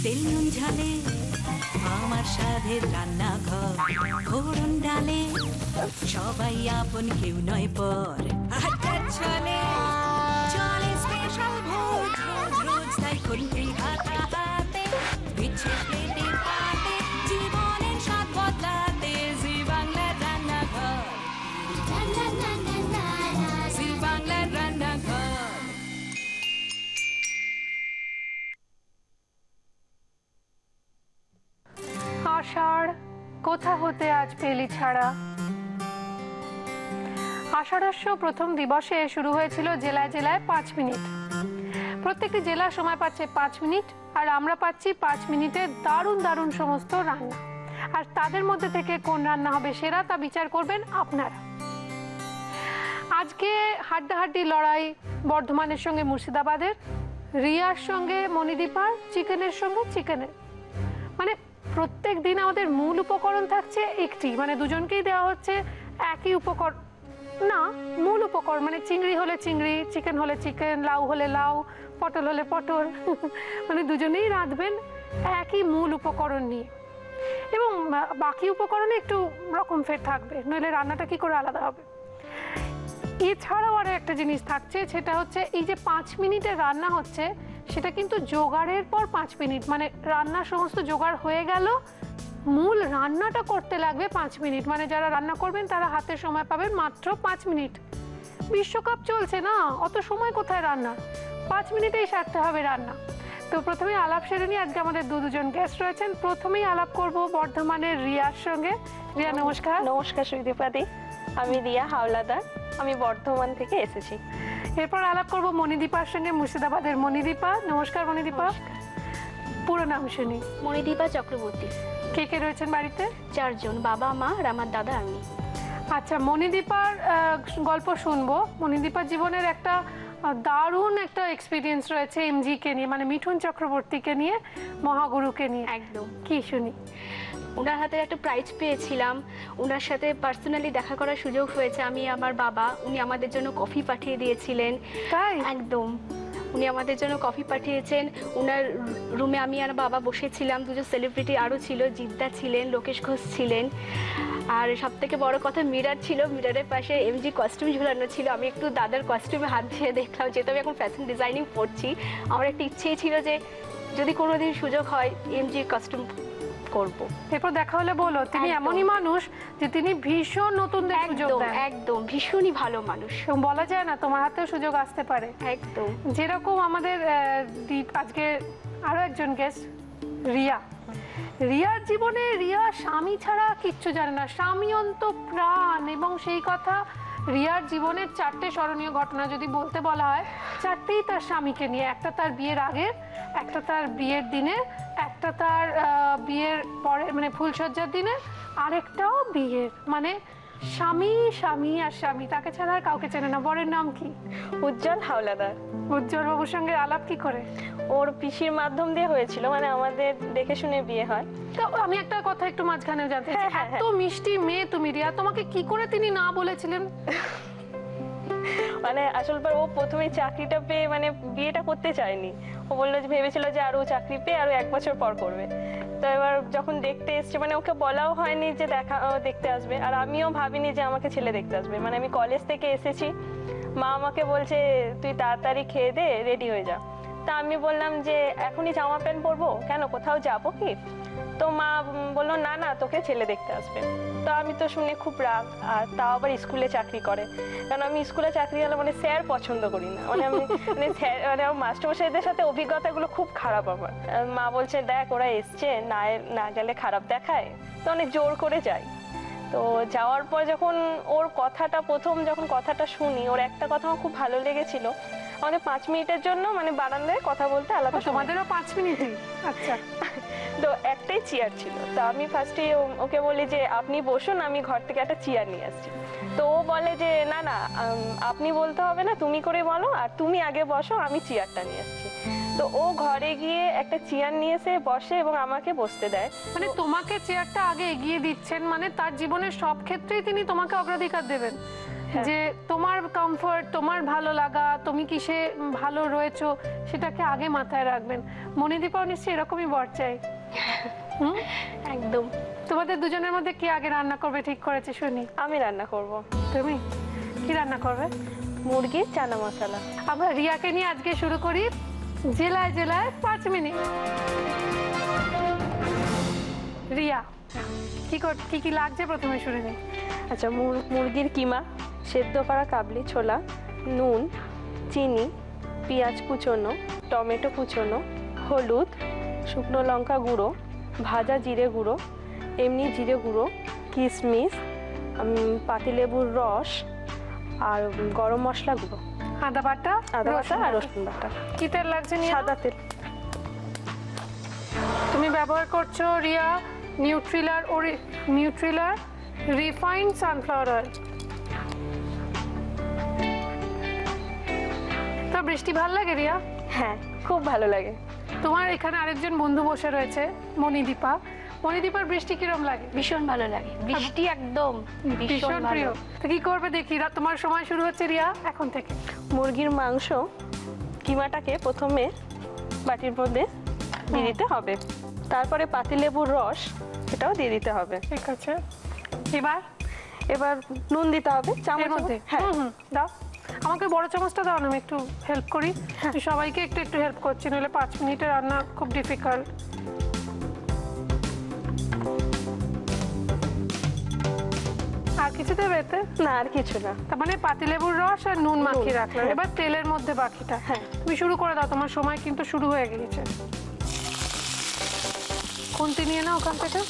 তেল নুন ঝালে আমার স্বাদের রান্নাঘর, ফোড়ন ডালে সবাই আপন, কেউ নয় পর। আড্ডা চলে চলে স্পেশাল ভোজ, রোজ রোজ তাই খুন্তি হাতে হাতে, বিচ্ছে পেটে পাতে, জীবনের স্বাদ বদলাতে। জি বাংলার রান্নাঘর, জি বাংলার রান্নাঘর। আষাঢ় কোথা হতে আজ পেলি ছাড়া। আষাঢ়স্য প্রথম দিবসে শুরু হয়েছিল জেলায় জেলায় 5 মিনিট। প্রত্যেকটি জেলা সময় পাচ্ছে 5 মিনিট, আর আমরা পাচ্ছি 5 মিনিটে দারুণ দারুণ সমস্ত রান্না। আর তাদের মধ্যে থেকে কোন রান্না হবে সেরা তা বিচার করবেন আপনারা। আজকে হাড্ডাহাড্ডি লড়াই বর্ধমানের সঙ্গে মুর্শিদাবাদের, রিয়ার সঙ্গে মণিদীপার, চিকেনের সঙ্গে চিকেনের। মানে প্রত্যেক দিন আমাদের মূল উপকরণ থাকছে একটি, মানে দুজনকেই দেওয়া হচ্ছে একই উপকরণ, না মূল উপকরণ মানে চিংড়ি হলে চিংড়ি, চিকেন হলে চিকেন, লাউ হলে লাউ, পটল হলে পটল, মানে দুজনেই রাঁধবেন একই মূল উপকরণ নিয়ে, এবং বাকি উপকরণে একটু রকম ফের থাকবে, নইলে রান্নাটা কি করে আলাদা হবে। এছাড়াও আরও একটা জিনিস থাকছে, সেটা হচ্ছে এই যে 5 মিনিটের রান্না হচ্ছে, সেটা কিন্তু জোগাড়ের পর 5 মিনিট, মানে রান্নার সমস্ত জোগাড় হয়ে গেল, মূল রান্নাটা করতে লাগবে 5 মিনিট। মানে যারা রান্না করবেন তারা হাতে সময় পাবেন মাত্র 5 মিনিট। বিশ্বকাপ চলছে না, অত সময় কোথায় রান্না, 5 মিনিটেই সারতে হবে রান্না। তো প্রথমে আলাপ সেরে নিয়ে, আজকে আমাদের দুজন গেস্ট রয়েছেন। প্রথমেই আলাপ করব বর্ধমানের রিয়ার সঙ্গে। রিয়া নমস্কার। নমস্কার সুদীপাদি, আমি রিয়া হাওলাদার, আমি বর্ধমান থেকে এসেছি। এরপর আলাপ করব মণিদীপার সঙ্গে, মুর্শিদাবাদের মণিদীপা। নমস্কার মণিদীপা। পুরো নাম শুনি। মণিদীপা চক্রবর্তী। কে কে রয়েছেন বাড়িতে? 4 জন, বাবা মা আর আমার দাদা আমি। আচ্ছা, মণিদীপার গল্প শুনবো। মণিদীপার জীবনের একটা দারুণ একটা এক্সপিরিয়েন্স রয়েছে এমজি কে নিয়ে, মানে মিঠুন চক্রবর্তীকে নিয়ে, মহাগুরুকে নিয়ে। একদম। কি শুনি? ওনার হাতে একটা প্রাইজ পেয়েছিলাম, ওনার সাথে পার্সোনালি দেখা করার সুযোগ হয়েছে। আমি আমার বাবা, উনি আমাদের জন্য কফি পাঠিয়ে দিয়েছিলেন। তাই? একদম, উনি আমাদের জন্য কফি পাঠিয়েছেন। ওনার রুমে আমি আর বাবা বসেছিলাম, দুজন সেলিব্রিটি আরও ছিল, জিদ্দা ছিলেন, লোকেশ ঘোষ ছিলেন, আর সব থেকে বড় কথা মিরার ছিল। মিরারের পাশে এমজি কস্টিউম ঝুলানো ছিল। আমি একটু দাদার কস্টিউমে হাত দিয়ে দেখলাম, যেহেতু আমি এখন ফ্যাশন ডিজাইনিং পড়ছি, আমার একটা ইচ্ছেই ছিল যে যদি কোনোদিন সুযোগ হয় এমজি কস্টিউম করব। এরপর দেখা হলে বলো, তিনি এমনই মানুষ যে তিনি ভীষণ নতুনদের সুযোগ দেন। একদম, ভীষণই ভালো মানুষ। বলা যায় না তোমার হাতেও সুযোগ আসতে পারে। একদম, যেরকম আমাদের আজকে আরো একজন গেস্ট রিয়া। রিয়ার জীবনে রিয়া স্বামী ছাড়া কিচ্ছু জানে না, স্বামী অন্ত প্রাণ। এবং সেই কথা, রিয়ার জীবনের 4টে স্মরণীয় ঘটনা যদি বলতে বলা হয়, 4টেই তার স্বামীকে নিয়ে। একটা তার বিয়ের আগে, একটা তার বিয়ের দিনে, একটা তার বিয়ের পরে মানে ফুলসজ্জার দিনে, আরেকটাও বিয়ের। মানে স্বামী স্বামী আর স্বামী, তাকে ছাড়া আর কাউকে চেনে না। বরের নাম কি? উজ্জ্বল হাওলাদার। উজ্জ্বল বাবুর সঙ্গে আলাপ কি করে? ওর পিসির মাধ্যম দিয়ে হয়েছিল, মানে আমাদের দেখে শুনে বিয়ে হয়। তো আমি একটা কথা একটু মাঝখানে জানতে চাই, এত মিষ্টি মেয়ে তুমি রিয়া, তোমাকে কি করে তিনি না বলেছিলেন? মানে আসলবার ও প্রথমে চাকরিটা পেয়ে মানে বিয়েটা করতে চায়নি। ও বললো যে, ভেবেছিল যে আরো চাকরি পেয়ে আরো 1 বছর পর করবে। তো এবার যখন দেখতে এসছে, মানে ওকে বলাও হয়নি যে দেখতে আসবে, আর আমিও ভাবিনি যে আমাকে ছেলে দেখতে আসবে। মানে আমি কলেজ থেকে এসেছি, মা আমাকে বলছে তুই তাড়াতাড়ি খেয়ে দে, রেডি হয়ে যা। তা আমি বললাম যে এখনই জামা প্যান্ট পরবো কেন, কোথাও যাবো কি? তো মা বললো না না, তোকে ছেলে দেখতে আসবে। তো আমি তো শুনে খুব রাগ, আর তাও আবার স্কুলে চাকরি করে। কারণ আমি স্কুলে চাকরি হলে মানে স্যার পছন্দ করি না, মানে আমি মানে স্যার মানে আমার মাস্টারমশাইদের সাথে অভিজ্ঞতাগুলো খুব খারাপ আমার। মা বলছে দেখ ওরা এসছে, না গেলে খারাপ দেখায়, তো অনেক জোর করে যাই। তো যাওয়ার পর যখন ওর কথাটা প্রথম যখন কথাটা শুনি, ওর একটা কথা আমার খুব ভালো লেগেছিল। আমাদের 5 মিনিটের জন্য মানে বারান্দায় কথা বলতে আলাদা, তোমাদেরও 5 মিনিটই? আচ্ছা। তো একটাই চেয়ার ছিল। তো আমি ফার্স্টে ওকে বলি যে আপনি বসুন, আমি ঘর থেকে একটা চেয়ার নিয়ে আসছি। তো ও বলে যে না না, আপনি বলতে হবে না, তুমি করে বলো, আর তুমি আগে বসো, আমি চেয়ারটা নিয়ে আসছি। তো ও ঘরে গিয়ে একটা চেয়ার নিয়ে এসে বসে এবং আমাকে বসতে দেয়। মানে তোমাকে চেয়ারটা আগে এগিয়ে দিচ্ছেন, মানে তার জীবনের সব ক্ষেত্রেই তিনি তোমাকে অগ্রাধিকার দেবেন। যে তোমার কমফর্ট, তোমার ভালো লাগা, তুমি কিসে ভালো রয়েছো সেটাকে আগে মাথায় রাখবেন। মণিদীপাও নিশ্চয়ই এরকমই বর চাই। একদম। তোমাদের দুজনের মধ্যে কি আগে রান্না করবে ঠিক করেছে শুনি? আমি রান্না করব। তুমি কি রান্না করবে? মুরগির চানা মশলা। আমরা রিয়াকে নিয়ে আজকে শুরু করি জেলায় জেলায় 5 মিনিট। রিয়া, কি কি লাগছে প্রথমে শুনে নি। আচ্ছা, মুরগির কিমা, সেদ্ধ করা কাবলি ছোলা, নুন, চিনি, পেঁয়াজ কুচোনো, টমেটো কুচোনো, হলুদ, শুকনো লঙ্কা গুঁড়ো, ভাজা জিরে গুঁড়ো, এমনি জিরে গুঁড়ো, কিশমিশ, পাতিলেবুর রস আর গরম মশলা গুঁড়ো, আদা বাটা আর রসুন বাটা। কি তেল লাগছে? সাদা তেল। তুমি ব্যবহার করছো রিয়া নিউট্রিলার রিফাইন্ড সানফ্লাওয়ার অয়েল। তো বৃষ্টি ভালো লাগে রিয়া? হ্যাঁ, খুব ভালো লাগে। তোমার এখানে আরেকজন বন্ধু বসে রয়েছে, মণিদীপা। মণিদীপার বৃষ্টি কিরম লাগে? ভীষণ ভালো লাগে, বৃষ্টি একদম ভীষণ প্রিয়। তো কি করবে দেখি, তোমার সময় শুরু হচ্ছে রিয়া এখন থেকে। মুরগির মাংস কিমাটাকে প্রথমে বাটির মধ্যে দিয়ে দিতে হবে, তারপরে পাতিলেবুর রস এটাও দিয়ে দিতে হবে। ঠিক আছে, এবার নুন দিতে হবে চামচের মধ্যে। হ্যাঁ, দাও আমাকে বড় চামচটা দাও না, আমি একটু হেল্প করি। সবাইকে একটু একটু হেল্প করছি, নইলে 5 মিনিটের রান্না খুব ডিফিকাল্ট। আর কিছু দেবে এতে? না, আর কিছু না। তার মানে পাতিলেবুর রস আর নুন মাখিয়ে রাখলাম। এবার তেলের মধ্যে বাকিটা। হ্যাঁ, তুমি শুরু করে দাও, তোমার সময় কিন্তু শুরু হয়ে গিয়েছে। খুন্তি নিয়ে নাও ওখান থেকে।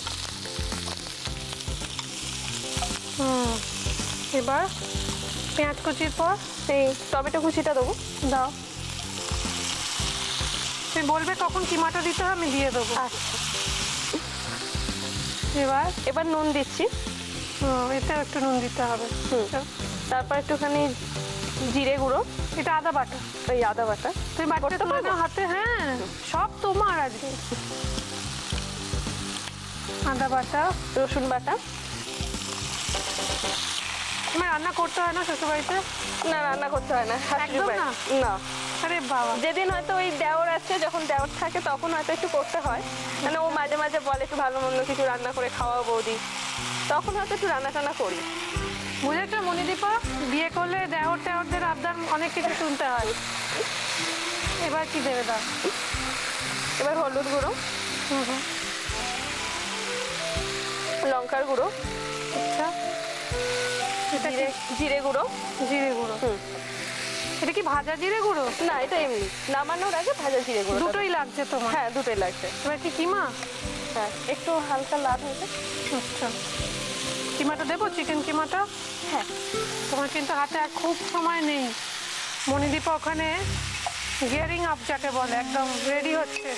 এবার পেঁয়াজ কুচির পর এই টমেটো কুচিটা দেবো। দাও, তুমি বলবে কখন কিমাটা দিতে হবে, আমি দিয়ে দেবো। আচ্ছা, এবার নুন দিচ্ছি। এতেও একটু নুন দিতে হবে। তারপর একটুখানি জিরে গুঁড়ো। এটা আদা বাটা। ওই আদা বাটা তুমি বাটতে তুলে নাও হাতে। হ্যাঁ, সব তোমার আজকে। আদা বাটা, রসুন বাটা। তোমার রান্না করতে হয় না শ্বশুরবাড়িতে? না, রান্না করতে হয় না। একদম না? না। আরে বাবা, যেদিন হয়তো ওই দেওর আছে, যখন দেওর থাকে তখন হয়তো একটু করতে হয়। মানে ও মাঝে মাঝে বলে একটু ভালো মন্দ কিছু রান্না করে খাওয়াবো বৌদি, তখন হয়তো একটু রান্না টান্না করি। বুঝেছো মণিদীপা, বিয়ে করলে দেওরদের আবদার অনেক কিছু শুনতে হয়। এবার কি দেবে দাও? এবার হলুদ গুঁড়ো, লঙ্কার গুঁড়ো, আচ্ছা, এটা কি? জিরে গুঁড়ো। জিরে গুঁড়ো। এটা কি ভাজা জিরে গুঁড়ো? না, এটা এমনি নামানোর আগে ভাজা জিরে গুঁড়ো। দুটোই লাগছে তোমার? হ্যাঁ, দুটোই লাগছে। এবার কি কিমা? হ্যাঁ, একটু হালকা লাল হয়েছে। আচ্ছা, কিমাটা দেবো, চিকেন কিমাটা? হ্যাঁ। তোমার কিন্তু হাতে আর খুব সময় নেই। মণিদীপা ওখানে গিয়ারিং আপ যাকে বলে, একদম রেডি হচ্ছে।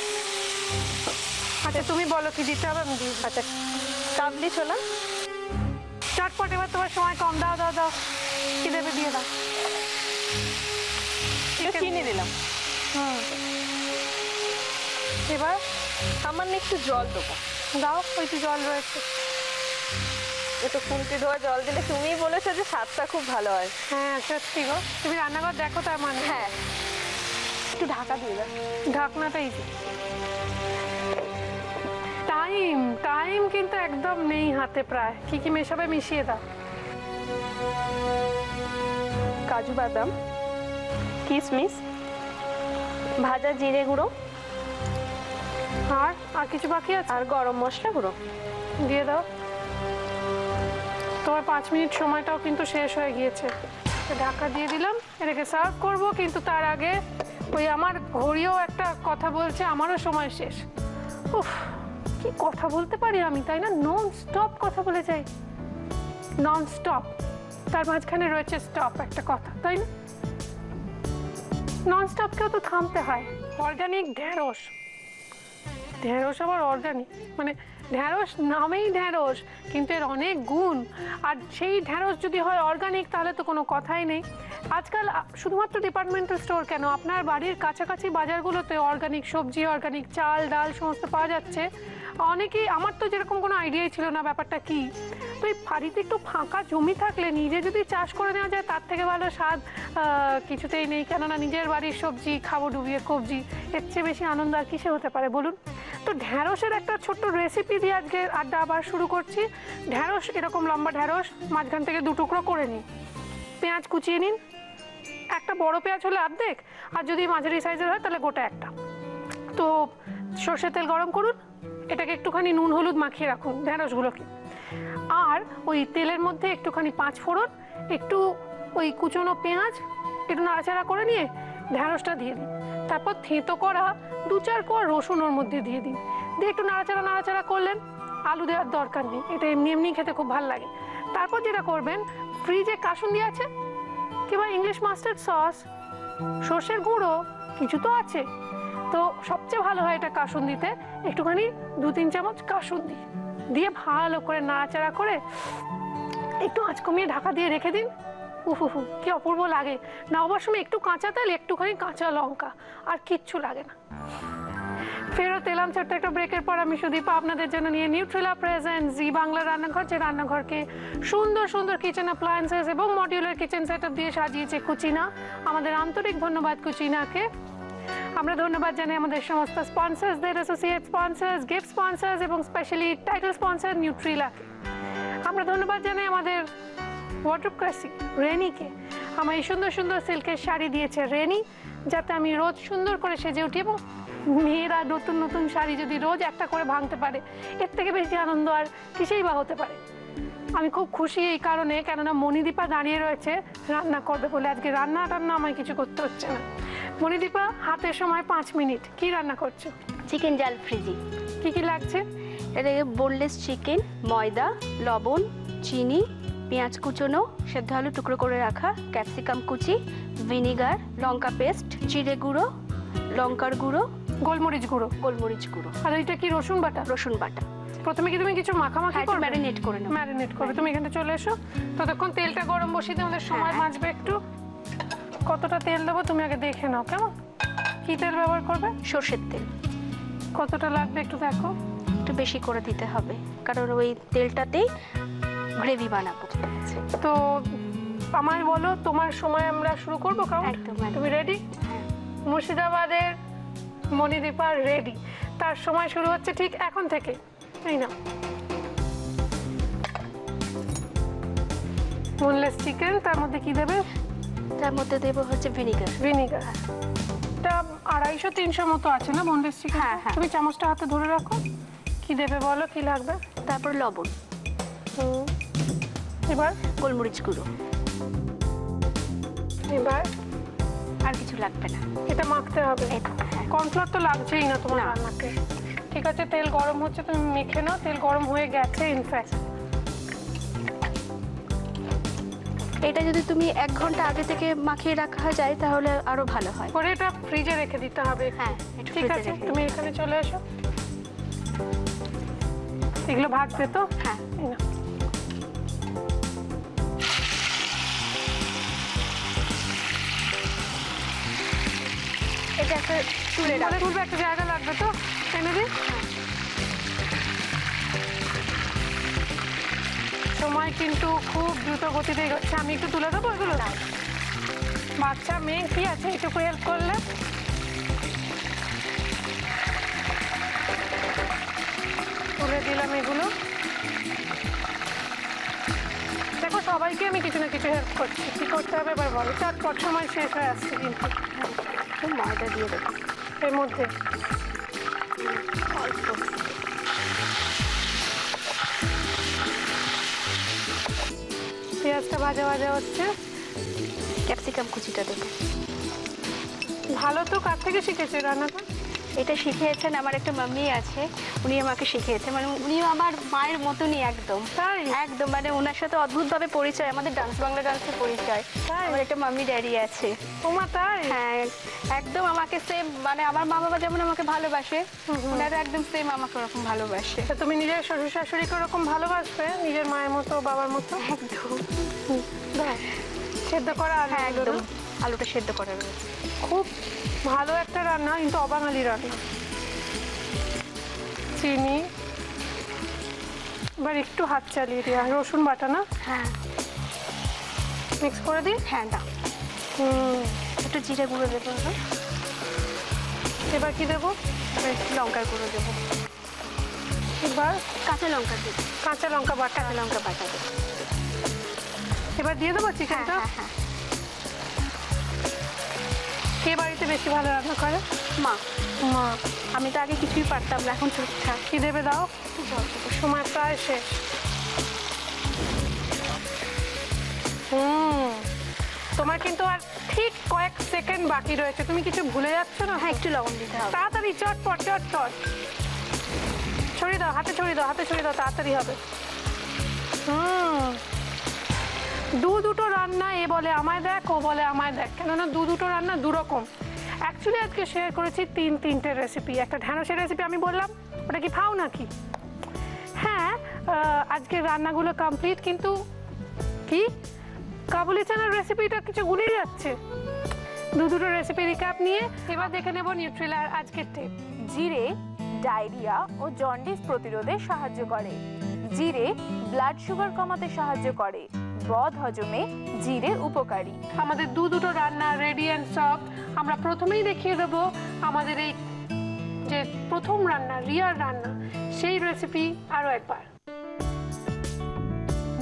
আচ্ছা, তুমি বলো কি দিতে হবে, আমি দিই। আচ্ছা, কাবলি ছোলা। চটপট, এবার তোমার সময় কম। দাও দাও দাও, কি দেবে দিয়ে দাও। চিনি দিলাম। এবার সামান্য একটু জল দেবো। দাও, ওই তো জল রয়েছে। একটু খুন্তি ধোয়া জল দিলে তুমিই বলেছো যে স্বাদটা খুব ভালো হয়। হ্যাঁ সত্যি গো, তুমি রান্নাঘর দেখো তার মানে। হ্যাঁ, একটু ঢাকা দিয়ে দাও। ঢাকনাটাই টাইম কিন্তু একদম নেই হাতে প্রায়। কি কি মেশাবে মিশিয়ে দাও। কাজু বাদাম, কিশমিশ, ভাজা জিরে গুঁড়ো, আর কিছু বাকি আছে? আর গরম মশলা গুঁড়ো দিয়ে দাও। তোমার 5 মিনিট সময়টাও কিন্তু শেষ হয়ে গিয়েছে। ঢাকা দিয়ে দিলাম, এটাকে সার্ভ করব। কিন্তু তার আগে ওই আমার ঘড়িও একটা কথা বলছে, আমারও সময় শেষ। উফ, কি কথা বলতে পারি আমি, তাই না? নন স্টপ কথা বলে যাই, নন স্টপ। তার মাঝখানে রয়েছে স্টপ, একটা কথা, তাই না? নন স্টপকেও তো থামতে হয়। অর্গানিক ঢেঁড়স আবার অর্গানিক, মানে ঢ্যাঁড়স নামেই ঢ্যাঁড়স, কিন্তু এর অনেক গুণ। আর সেই ঢ্যাঁড়স যদি হয় অর্গানিক তাহলে তো কোনো কথাই নেই। আজকাল শুধুমাত্র ডিপার্টমেন্টাল স্টোর কেন, আপনার বাড়ির কাছাকাছি বাজারগুলোতে অর্গানিক সবজি, অর্গানিক চাল ডাল সমস্ত পাওয়া যাচ্ছে। অনেকেই, আমার তো যেরকম কোনো আইডিয়াই ছিল না ব্যাপারটা কি, তো এই বাড়িতে একটু ফাঁকা জমি থাকলে নিজে যদি চাষ করে নেওয়া যায় তার থেকে ভালো স্বাদ কিছুতেই নেই। কেননা নিজের বাড়ির সবজি খাবো ডুবিয়ে কবজি, এর চেয়ে বেশি আনন্দ আর কিসে হতে পারে বলুন। তো ঢ্যাঁড়সের একটা ছোট্ট রেসিপি দিয়ে আজকে আড্ডা আবার শুরু করছি। ঢ্যাঁড়স এরকম লম্বা ঢ্যাঁড়স মাঝখান থেকে 2 টুকরো করে নিন। পেঁয়াজ কুচিয়ে নিন, একটা বড় পেঁয়াজ হলে অর্ধেক, আর যদি মাঝারি সাইজের হয় তাহলে গোটা একটা। তো সর্ষের তেল গরম করুন, এটাকে একটুখানি নুন হলুদ মাখিয়ে রাখুন ঢ্যাঁড়সগুলোকে। আর ওই তেলের মধ্যে একটুখানি 5 ফোড়ন, একটু ওই কুচনো পেঁয়াজ একটু নাড়াচাড়া করে নিয়ে ঢ্যাঁড়সটা দিয়ে দিন। তারপর থেঁতো করা 2-4 কোয়া রসুন ওর মধ্যে দিয়ে দিন, দিয়ে একটু নাড়াচাড়া করলেন। আলু দেওয়ার দরকার নেই, এটা এমনি এমনি খেতে খুব ভালো লাগে। তারপর যেটা করবেন, ফ্রিজে কাসুন্দি আছে কিংবা ইংলিশ মাস্টার্ড সস, সর্ষের গুঁড়ো কিছু তো আছে, তো সবচেয়ে ভালো হয় এটা কাসুন্দিতে একটুখানি 2-3 চামচ কাসুন্দি দিয়ে ভালো করে নাড়াচাড়া করে একটু আঁচ কমিয়ে ঢাকা দিয়ে রেখে দিন। উহু কি অপূর্ব লাগে। নামাবার সময় একটু কাঁচা তেল, একটুখানি কাঁচা লঙ্কা, আর কিচ্ছু লাগে না। ফেরত এলাম ছোট্ট একটা ব্রেকের পর। আমি সুদীপা আপনাদের জন্য নিয়ে নিউট্রেলা প্রেজেন্ট জি বাংলা রান্নাঘর, যে রান্নাঘরকে সুন্দর সুন্দর কিচেন অ্যাপ্লায়েন্সেস এবং মডিউলার কিচেন সেটআপ দিয়ে সাজিয়েছে কুচিনা। আমাদের আন্তরিক ধন্যবাদ কুচিনাকে। আমরা ধন্যবাদ জানাই আমাদের সমস্ত স্পন্সরসদের, অ্যাসোসিয়েট স্পন্সর্স, গিফট স্পন্সর্স এবং স্পেশালি টাইটেল স্পন্সর নিউট্রিলাকে। আমরা ধন্যবাদ জানাই আমাদের ওয়ার্ডরোব ক্লাসিক রেনিকে। আমার এই সুন্দর সুন্দর সিল্কের শাড়ি দিয়েছে রেনি, যাতে আমি রোজ সুন্দর করে সেজে উঠি। এবং মেয়েরা নতুন নতুন শাড়ি যদি রোজ একটা করে ভাঙতে পারে, এর থেকে বেশি আনন্দ আর কিসেই বা হতে পারে। আমি খুব খুশি এই কারণে, কেননা মণিদীপা দাঁড়িয়ে রয়েছে রান্না করবে বলে। আজকে রান্না টান্না আমায় কিছু করতে হচ্ছে না। মণিদীপা, হাতের সময় 5 মিনিট, কি রান্না করছো? চিকেন জাল ফ্রিজি। কি কি লাগছে? এটাকে বোনলেস চিকেন, ময়দা, লবণ, চিনি, পেঁয়াজ কুচোনো, সেদ্ধ আলু টুকরো করে রাখা, ক্যাপসিকাম কুচি, ভিনিগার, লঙ্কা পেস্ট, জিরে গুঁড়ো, লঙ্কার গুঁড়ো, গোলমরিচ গুঁড়ো। গোলমরিচ গুঁড়ো। আর এটা কি রসুন বাটা? রসুন বাটা। প্রথমে কি তুমি কিছু মাখামাখি করবে? ম্যারিনেট করে নাও। ম্যারিনেট করবে। তুমি এখানে চলে এসো, ততক্ষণ তেলটা গরম বসিয়ে দিয়ে আমাদের সময় বাঁচবে একটু। কতটা তেল দেবো তুমি আগে দেখে নাও, কেমন? কি তেল ব্যবহার করবে? সর্ষের তেল। কতটা লাগবে একটু দেখো। একটু বেশি করে দিতে হবে, কারণ ওই তেলটাতেই গ্রেভি বানাবো। তো আমায় বলো তোমার সময় আমরা শুরু করবো, কারণ একদম। তুমি রেডি? মুর্শিদাবাদের মণিদীপা রেডি, তার সময় শুরু হচ্ছে ঠিক এখন থেকে। এই না বোনলেস চিকেন, তার মধ্যে কি দেবে? তার মধ্যে দেবো হচ্ছে ভিনিগার। ভিনিগার। এটা 250-300 মতো আছে না বোনলেস চিকেন? হ্যাঁ, হ্যাঁ। তুমি চামচটা হাতে ধরে রাখো। কি দেবে বলো, কি লাগবে? তারপর লবণ, এবার গোলমরিচ গুঁড়ো, এবার আর কিছু লাগবে না। এটা মাখতে হবে। কর্নফ্লোর তো লাগছেই না তোমার রান্নাতে। ঠিক আছে, তেল গরম হচ্ছে, তুমি মেখে নাও। তেল গরম হয়ে গেছে ইনফ্যাক্ট। এটা যদি তুমি 1 ঘন্টা আগে থেকে মাখিয়ে রাখা যায় তাহলে আরো ভালো হয়। পরে এটা ফ্রিজে রেখে দিতে হবে। হ্যাঁ, ঠিক আছে, তুমি এখানে চলে এসো। এগুলো ভাজবে তো? হ্যাঁ। এই নাও। এটা একটা তুলে রাখো। তুলবে, একটা জায়গা লাগবে তো, এনে দিই। সময় কিন্তু খুব দ্রুত গতিতে এগোচ্ছে। আমি একটু তুলে দেবো এগুলো? বাচ্চা মেয়ে কি আছে, একটু হেল্প করলে। তুলে দিলাম এগুলো। দেখো, সবাইকে আমি কিছু না কিছু হেল্প করছি। কি করতে হবে এবার বলো? চটপট সময় শেষ হয়ে আসছে কিন্তু। ময়দা দিয়ে দেবো এর মধ্যে অল্প। পেঁয়াজটা ভাজা ভাজা হচ্ছে। ক্যাপসিকাম কুচিটা দেবো। ভালো তো কার থেকে শিখেছে রান্নাটা? এটা শিখিয়েছেন আমার একটা মাম্মি আছে, উনি আমাকে শিখিয়েছেন, মানে উনিও আমার মায়ের মতনই একদম। তাই? একদম, মানে ওনার সাথে অদ্ভুতভাবে পরিচয়, আমাদের ডান্স বাংলা ডান্সের পরিচয়। আমার একটা মাম্মি ড্যাডি আছে। ওমা তাই? হ্যাঁ, একদম আমাকে সেম, মানে আমার মা বাবা যেমন আমাকে ভালোবাসে, ওনারা একদম সেম আমাকে ওরকম ভালোবাসে। তা তুমি নিজের শ্বশুর শাশুড়িকে ওরকম ভালোবাসবে নিজের মায়ের মতো বাবার মতো? একদম। দাও, সেদ্ধ করা আলু। হ্যাঁ একদম, আলুটা সেদ্ধ করা রয়েছে। খুব ভালো একটা রান্না, কিন্তু অবাঙালি রান্না। চিনি, এবার একটু হাত চালিয়ে দিয়া, রসুন বাটা না হ্যাঁ মিক্স করে দিই। হ্যাঁ দাও, একটু জিরে গুঁড়ো দেবো। এবার কি দেবো? একটু লঙ্কার গুঁড়ো দেবো। এবার কাঁচা লঙ্কা দেবো। কাঁচা লঙ্কা বাটা। কাঁচা লঙ্কা বাটা দেবো। এবার দিয়ে দেবো হ্যাঁ চিকেনটা। হ্যাঁ হ্যাঁ। কে বাড়িতে বেশি ভালো রান্না করে? মা। মা। আমি তো আগে কিছুই পারতাম না, এখন ঠিকঠাক। কি দেবে দাও? সময় প্রায় শেষ। তোমার কিন্তু আর ঠিক কয়েক সেকেন্ড বাকি রয়েছে, তুমি কিছু ভুলে যাচ্ছ না? হ্যাঁ একটু লবণ দিতে হবে। তাড়াতাড়ি চটপট চটপট ছড়িয়ে দাও, হাতে ছড়িয়ে দাও, হাতে ছড়িয়ে দাও, তাড়াতাড়ি হবে। দুটো রান্না, এ বলে আমায় দেখ, ও বলে আমায় দেখ, কেননা দুটো রান্না দুরকম। অ্যাকচুয়ালি আজকে শেয়ার করেছি তিনটে রেসিপি। একটা ঢ্যাঁড়সের রেসিপি আমি বললাম, ওটা কি ফাও নাকি? হ্যাঁ, আজকে রান্নাগুলো কমপ্লিট, কিন্তু কি কাবুলি চানার রেসিপিটা কিছু গুলিয়ে যাচ্ছে। দুটো রেসিপি রিক্যাপ নিয়ে এবার দেখে নেব নিউট্রিলার আজকের টিপ। জিরে ডায়রিয়া ও জন্ডিস প্রতিরোধে সাহায্য করে। জিরে ব্লাড সুগার কমাতে সাহায্য করে। বদ হজমে জিরে উপকারী। আমাদের দুটো রান্না রেডি অ্যান্ড সফট। আমরা প্রথমেই দেখিয়ে দেবো আমাদের এই যে প্রথম রান্না, রিয়ার রান্না, সেই রেসিপি আরও একবার।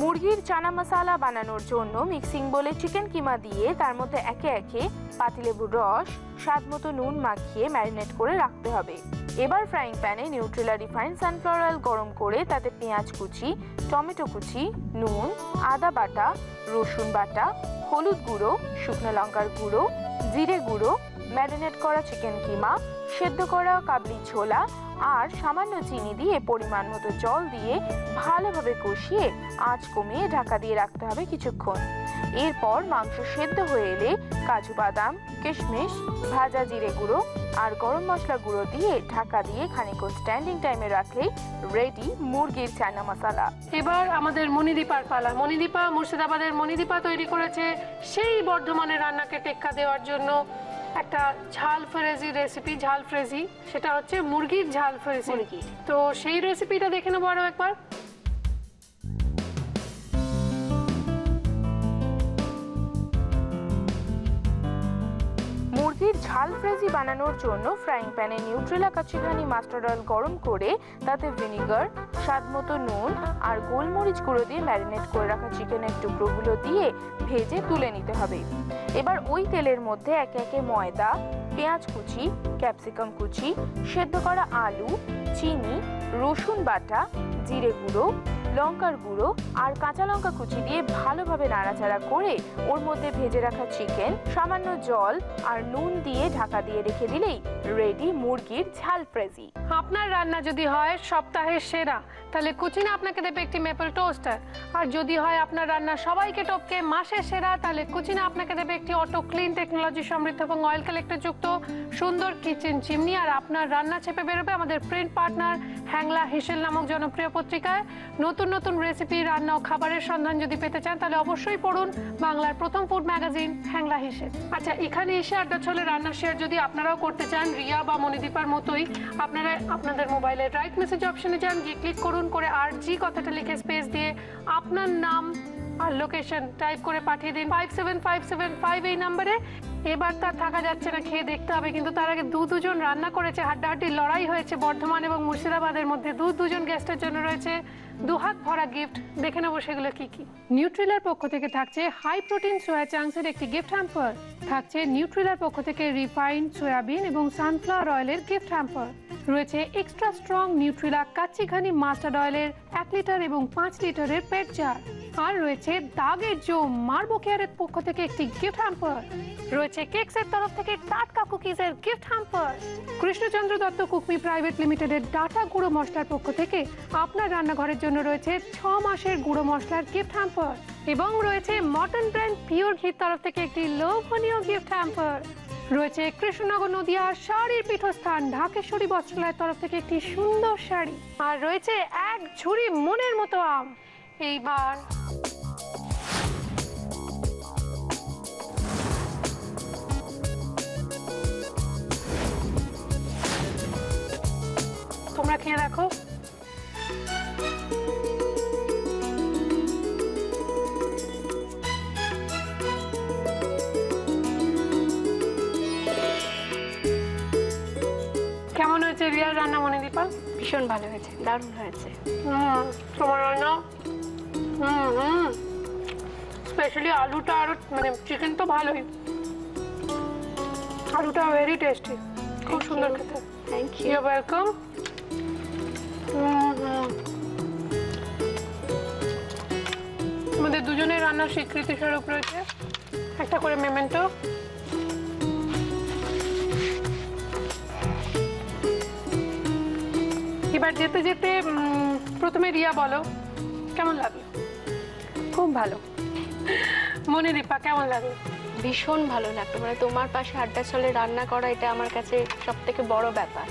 মুরগির চানা মশলা বানানোর জন্য মিক্সিং বলে চিকেন কিমা দিয়ে তার মধ্যে একে একে পাতিলেবুর রস, স্বাদ মতো নুন মাখিয়ে ম্যারিনেট করে রাখতে হবে। এবার ফ্রাইং প্যানে নিউট্রেলা রিফাইন্ড সানফ্লাওয়ার অয়েল গরম করে তাতে পেঁয়াজ কুচি, টমেটো কুচি, নুন, আদা বাটা, রসুন বাটা, হলুদ গুঁড়ো, শুকনো লঙ্কার গুঁড়ো, জিরে গুঁড়ো, ম্যারিনেট করা চিকেন কিমা, সেদ্ধ করা কাবলি ছোলা আর সামান্য চিনি দিয়ে পরিমাণ মতো জল দিয়ে ভালোভাবে কষিয়ে আঁচ কমিয়ে ঢাকা দিয়ে রাখতে হবে কিছুক্ষণ। এরপর মাংস সেদ্ধ হয়ে এলে কাজু বাদাম, কিশমিশ, ভাজা জিরে গুঁড়ো আর গরম মশলা গুঁড়ো দিয়ে ঢাকা দিয়ে খানিকক্ষণ স্ট্যান্ডিং টাইমে রাখলেই রেডি মুরগির চানা মশলা। এবার আমাদের মণিদীপার পালা। মণিদীপা, মুর্শিদাবাদের মণিদীপা তৈরি করেছে সেই বর্ধমানের রান্নাকে টেক্কা দেওয়ার জন্য একটা ঝাল ফ্রেজি রেসিপি। ঝাল ফ্রেজি, সেটা হচ্ছে মুরগির ঝাল ফ্রেজি। তো সেই রেসিপিটা দেখে নেবো আরো একবার। মুরগির ঝাল ফ্রেজি বানানোর জন্য ফ্রাইং প্যানে নিউট্রেলা কাচিঘানি মাস্টার্ড অয়েল গরম করে তাতে ভিনিগার, স্বাদ মতো নুন আর গোলমরিচ গুঁড়ো দিয়ে ম্যারিনেট করে রাখা চিকেনের টুকরোগুলো দিয়ে ভেজে তুলে নিতে হবে। এবার ওই তেলের মধ্যে একে একে ময়দা, পেঁয়াজ কুচি, ক্যাপসিকাম কুচি, সেদ্ধ করা আলু, চিনি, রসুন বাটা, জিরে গুঁড়ো, লঙ্কার গুঁড়ো আর কাঁচা লঙ্কা কুচি দিয়ে ভালোভাবে নাড়াচাড়া করে ওর মধ্যে ভেজে রাখা চিকেন, সামান্য জল আর নুন দিয়ে ঢাকা দিয়ে রেখে দিলেই রেডি মুরগির ঝাল ফ্রেজি। আপনার রান্না যদি হয় সপ্তাহের সেরা, তাহলে কুচিনা আপনাকে দেবে একটি মেপল টোস্টার। আর যদি হয় আপনার রান্না সবাইকে টপকে মাসের সেরা, তাহলে কুচিনা আপনাকে দেবে একটি অটো ক্লিন টেকনোলজি সমৃদ্ধ এবং অয়েল কালেক্টর যুক্ত সুন্দর কিচেন চিমনি। আর আপনার রান্না চেপে বেরোবে আমাদের প্রিন্ট পার্টনার হ্যাংলা হিসেল নামক জনপ্রিয় পত্রিকায়। নতুন নতুন রেসিপি, রান্না ও খাবারের সন্ধান যদি পেতে চান, তাহলে অবশ্যই পড়ুন বাংলার প্রথম ফুড ম্যাগাজিন হ্যাংলা হিসেল। আচ্ছা, এখানে এসে আড্ডা ছলে রান্না শেয়ার যদি আপনারাও করতে চান রিয়া বা মণিদীপার মতোই, আপনারা আপনাদের মোবাইলের রাইট মেসেজ অপশনে যান, গিয়ে ক্লিক করুন, করে RG কথাটা লিখে স্পেস দিয়ে আপনার নাম আর লোকেশন টাইপ করে পাঠিয়ে দিন 57575 এই নম্বরে। এবার তার থাকা যাচ্ছে না, খেয়ে দেখতে হবে। কিন্তু তার আগে দুজন রান্না করেছে, হাড্ডাহাড্ডি লড়াই হয়েছে বর্ধমান এবং মুর্শিদাবাদের মধ্যে। দুজন গেস্টের জন্য রয়েছে দুহাত ভরা গিফট। দেখে নেবো সেগুলো কি কি। নিউট্রিলার পক্ষ থেকে থাকছে হাই প্রোটিন সোয়া চাংসের একটি গিফট হ্যাম্পার। থাকছে নিউট্রিলার পক্ষ থেকে রিফাইন্ড সয়াবিন এবং সানফ্লাওয়ার অয়েলের গিফট হ্যাম্পার। রয়েছে extra strong Nutrela kachi ghani mustard অয়েলের 1 লিটার এবং 5 লিটারের পেট জার। আর রয়েছে দাগের জো মার্বো কেয়ারের পক্ষ থেকে একটি গিফট হ্যাম্পার, রয়েছে কেকসের তরফ থেকে টাটকা কুকিজের gift hamper, Krishnachandra Dutta Cookme private লিমিটেডের ডাটা গুঁড়ো মশলার পক্ষ থেকে আপনার রান্নাঘরের জন্য রয়েছে 6 মাসের গুঁড়ো মশলার গিফট হ্যাম্পার, এবং রয়েছে মটন ব্র্যান্ড পিওর ঘির তরফ থেকে একটি লোভনীয় গিফট হ্যাম্পার, রয়েছে কৃষ্ণনগর নদিয়ার শাড়ির পীঠস্থান ঢাকেশ্বরী বস্ত্রালয়ের তরফ থেকে একটি সুন্দর শাড়ি, আর রয়েছে এক ঝুড়ি মনের মতো আম। এইবার তোমরা খেয়ে দেখো। কেমন হয়েছে রিয়ার রান্না মনিদীপা? ভীষণ ভালো হয়েছে, দারুণ হয়েছে। তোমার রান্না স্পেশালি আলুটা, আর মানে চিকেন তো ভালোই, আলুটা ভেরি টেস্টি, খুব সুন্দর খেতে। Thank you. You welcome. আমাদের দুজনের রান্নার স্বীকৃতি স্বরূপ রয়েছে একটা করে মেমেন্টো। এবার যেতে যেতে প্রথমে রিয়া বলো কেমন লাগলো? খুব ভালো। মনিদীপা কেমন লাগলো? ভীষণ ভালো লাগলো, মানে তোমার পাশে আড্ডা চলে রান্না করা, এটা আমার কাছে সব থেকে বড় ব্যাপার।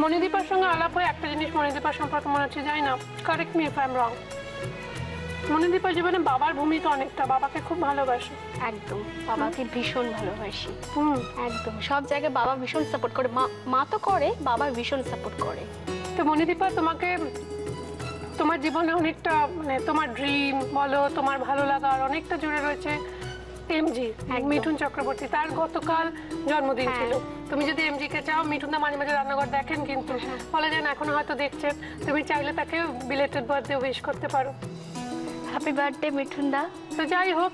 মনিদীপার সঙ্গে আলাপ হয়ে একটা জিনিস মনিদীপার সম্পর্কে মনে হচ্ছে, জানি না, correct me if I am wrong, মনিদীপার জীবনে বাবার ভূমিকা অনেকটা, বাবাকে খুব ভালোবাসে। একদম, বাবাকে ভীষণ ভালোবাসি। একদম, সব জায়গায় বাবা ভীষণ সাপোর্ট করে, মা তো করে, বাবা ভীষণ সাপোর্ট করে। তো মনিদীপা, তোমাকে তোমার জীবনে অনেকটা, মানে তোমার ড্রিম বলো, তোমার ভালো লাগার অনেকটা জুড়ে রয়েছে এমজি, মিঠুন চক্রবর্তী। তার গতকাল জন্মদিন ছিল। তুমি যদি এমজি কে চাও, মিঠুন দা মাঝে মাঝে রান্নাঘর দেখেন, কিন্তু বলা যায় না এখনো হয়তো দেখছেন, তুমি চাইলে তাকে বিলেটেড বার্থডে উইশ করতে পারো। হ্যাপি বার্থডে মিঠুন দা। তো যাই হোক,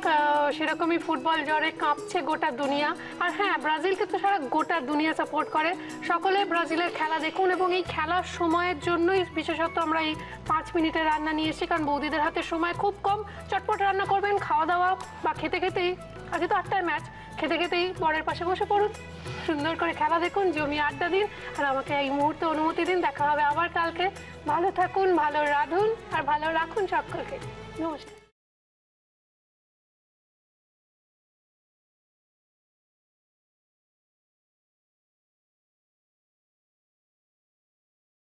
সেরকমই ফুটবল জ্বরে কাঁপছে গোটা দুনিয়া। আর হ্যাঁ, ব্রাজিলকে তো সারা গোটা দুনিয়া সাপোর্ট করে। সকলে ব্রাজিলের খেলা দেখুন, এবং এই খেলার সময়ের জন্যই বিশেষত আমরা এই 5 মিনিটের রান্না নিয়ে এসেছি, কারণ বৌদিদের হাতে সময় খুব কম। চটপট রান্না করবেন, খাওয়া দাওয়া বা খেতে খেতেই, আজকে তো 8টায় ম্যাচ, খেতে খেতেই বরের পাশে বসে পড়ুন, সুন্দর করে খেলা দেখুন, জমিয়ে আড্ডা দিন, আর আমাকে এই মুহূর্তে অনুমতি দিন। দেখা হবে আবার কালকে। ভালো থাকুন, ভালো রাঁধুন, আর ভালো রাখুন সকলকে। নমস্কার।